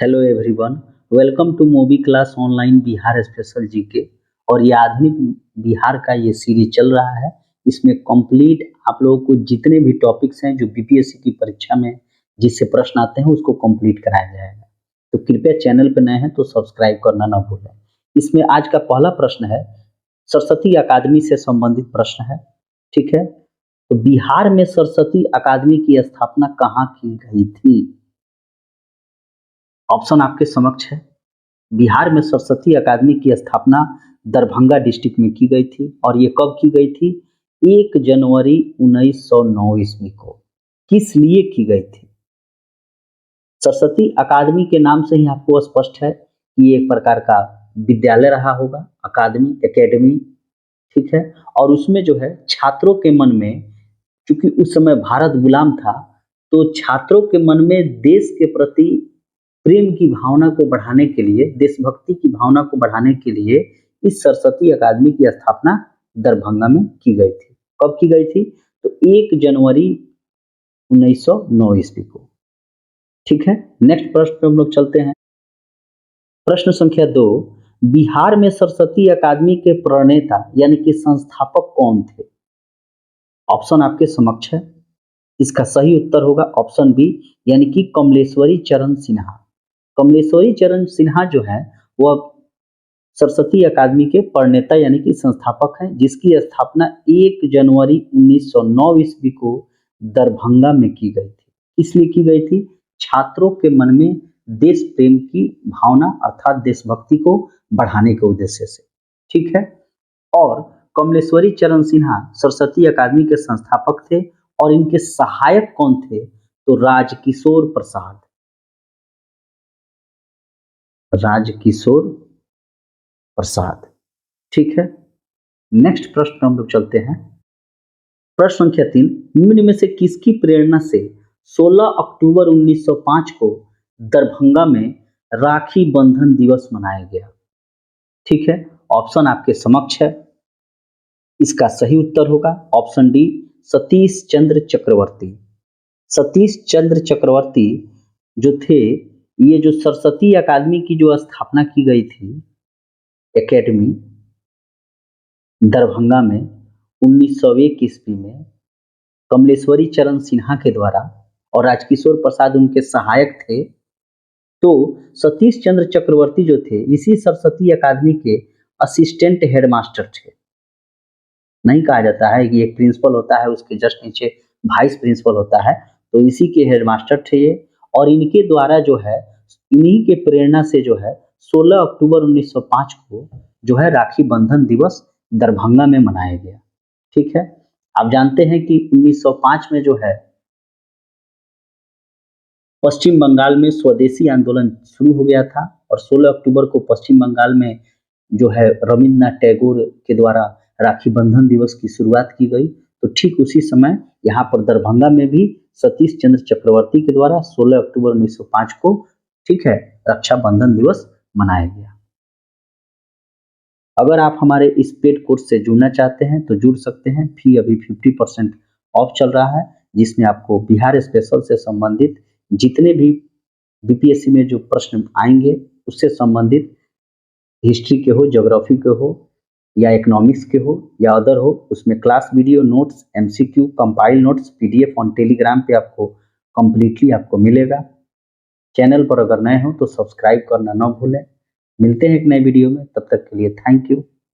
Hello everyone, welcome to movie class online Bihar special GK. और ये आधुनिक बिहार का ये सीरीज चल रहा है। इसमें कंप्लीट आप लोगों को जितने भी टॉपिक्स हैं जो बीपीएससी की परीक्षा में जिससे प्रश्न आते हैं उसको कंप्लीट कराया जाएगा। तो कृपया चैनल पर नए हैं तो सब्सक्राइब करना ना भूलें। इसमें आज का पहला प्रश्न है, सरस्वती अकादमी से संबंधित प्रश्न है। ठीक है, तो बिहार में सरस्वती अकादमी की स्थापना कहाँ की गई थी? ऑप्शन आपके समक्ष है। बिहार में सरस्वती अकादमी की स्थापना दरभंगा डिस्ट्रिक्ट में की गई थी और ये कब की गई थी? 1 जनवरी 1909 ईस्वी को। किस लिए की गई थी? सरस्वती अकादमी के नाम से ही आपको स्पष्ट है कि ये एक प्रकार का विद्यालय रहा होगा, अकादमी, एकेडमी। ठीक है, और उसमें जो है छात्रों के मन में, चूंकि उस समय भारत गुलाम था, तो छात्रों के मन में देश के प्रति प्रेम की भावना को बढ़ाने के लिए, देशभक्ति की भावना को बढ़ाने के लिए इस सरस्वती अकादमी की स्थापना दरभंगा में की गई थी। कब की गई थी? तो 1 जनवरी 1909 ईस्वी को। ठीक है, नेक्स्ट प्रश्न पे हम लोग चलते हैं। प्रश्न संख्या 2, बिहार में सरस्वती अकादमी के प्रणेता यानी कि संस्थापक कौन थे? ऑप्शन आपके समक्ष है। इसका सही उत्तर होगा ऑप्शन बी, यानी कि कमलेश्वरी चरण सिन्हा। कमलेश्वरी चरण सिन्हा जो है वह सरस्वती अकादमी के प्रणेता यानी कि संस्थापक हैं, जिसकी स्थापना 1 जनवरी 1909 ईस्वी को दरभंगा में की गई थी। इसलिए की गई थी, छात्रों के मन में देश प्रेम की भावना अर्थात देशभक्ति को बढ़ाने के उद्देश्य से। ठीक है, और कमलेश्वरी चरण सिन्हा सरस्वती अकादमी के संस्थापक थे और इनके सहायक कौन थे? तो राजकिशोर प्रसाद। राजकिशोर प्रसाद। ठीक है, नेक्स्ट प्रश्न पे हम लोग चलते हैं। प्रश्न संख्या 3, निम्न में से किसकी प्रेरणा से 16 अक्टूबर 1905 को दरभंगा में राखी बंधन दिवस मनाया गया? ठीक है, ऑप्शन आपके समक्ष है। इसका सही उत्तर होगा ऑप्शन डी, सतीश चंद्र चक्रवर्ती। सतीश चंद्र चक्रवर्ती जो थे, ये जो सरस्वती अकादमी की जो स्थापना की गई थी, एकेडमी दरभंगा में 1901 ईस्वी में कमलेश्वरी चरण सिन्हा के द्वारा, और राजकिशोर प्रसाद उनके सहायक थे। तो सतीश चंद्र चक्रवर्ती जो थे, इसी सरस्वती अकादमी के असिस्टेंट हेडमास्टर थे। नहीं कहा जाता है कि एक प्रिंसिपल होता है, उसके जस्ट नीचे वाइस प्रिंसिपल होता है, तो इसी के हेडमास्टर थे ये। और इनके द्वारा जो है, इन्हीं के प्रेरणा से जो है 16 अक्टूबर 1905 को जो है राखी बंधन दिवस दरभंगा में मनाया गया। ठीक है, आप जानते हैं कि 1905 में जो है पश्चिम बंगाल में स्वदेशी आंदोलन शुरू हो गया था और 16 अक्टूबर को पश्चिम बंगाल में जो है रविन्द्रनाथ टैगोर के द्वारा राखी बंधन दिवस की शुरुआत की गई। तो ठीक उसी समय यहाँ पर दरभंगा में भी सतीश चंद्र चक्रवर्ती के द्वारा 16 अक्टूबर 1905 को, ठीक है, रक्षा बंधन दिवस मनाया गया। अगर आप हमारे इस पेड कोर्स से जुड़ना चाहते हैं तो जुड़ सकते हैं। फी अभी 50% ऑफ चल रहा है, जिसमें आपको बिहार स्पेशल से संबंधित जितने भी बीपीएससी में जो प्रश्न आएंगे उससे संबंधित, हिस्ट्री के हो, ज्योग्राफी के हो, या इकोनॉमिक्स के हो, या अदर हो, उसमें class video, notes, MCQ, compile notes, PDF on Telegram पे आपको कंप्लीटली आपको मिलेगा। चैनल पर अगर नए हो तो सब्सक्राइब करना ना भूलें। मिलते हैं एक नए वीडियो में, तब तक के लिए थैंक यू।